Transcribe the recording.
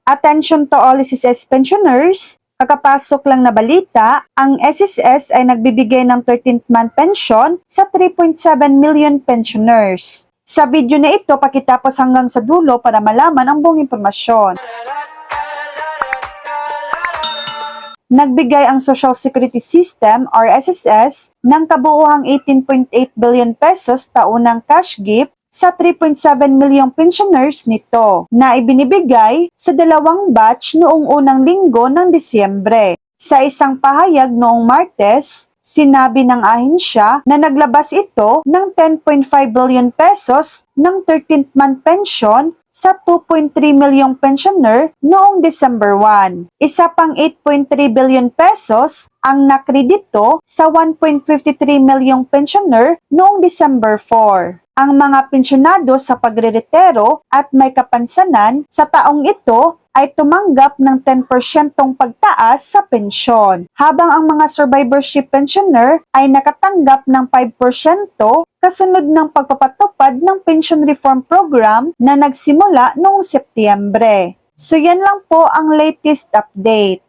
Attention to all SSS pensioners. Kakapasok lang na balita, ang SSS ay nagbibigay ng 13th month pension sa 3.7 million pensioners. Sa video na ito, pakitapos hanggang sa dulo para malaman ang buong impormasyon. Nagbigay ang Social Security System or SSS ng kabuuhang 18.8 billion pesos taunang cash gift sa 3.7 milyong pensioners nito na ibinibigay sa dalawang batch noong unang linggo ng Disyembre. Sa isang pahayag noong Martes, sinabi ng ahensya na naglabas ito ng 10.5 billion pesos ng 13th month pension sa 2.3 milyong pensioner noong December 1. Isa pang 8.3 billion pesos ang nakredito sa 1.53 milyong pensioner noong December 4. Ang mga pensyonado sa pagreretiro at may kapansanan sa taong ito ay tumanggap ng 10% pagtaas sa pensyon, habang ang mga survivorship pensioner ay nakatanggap ng 5% kasunod ng pagpapatupad ng Pension Reform Program na nagsimula noong Setyembre. So yan lang po ang latest update.